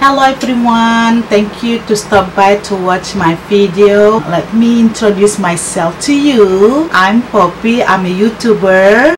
Hello everyone, thank you to stop by to watch my video. Let me introduce myself to you. I'm Poppy, I'm a YouTuber.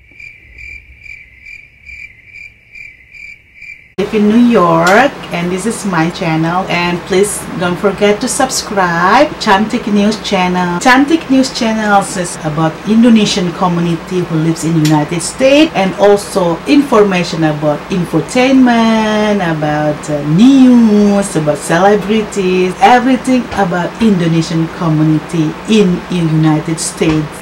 I live in New York and this is my channel, and please don't forget to subscribe Cantik News channel. Cantik News channel is about Indonesian community who lives in United States, and also information about infotainment, about news, about celebrities, everything about Indonesian community in United States.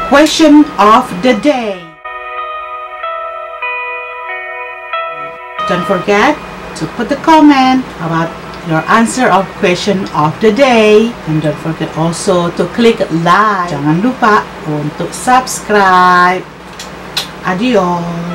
Question of the day. Don't forget to put the comment about your answer of question of the day, and don't forget also to click like. Jangan lupa untuk subscribe. Adios.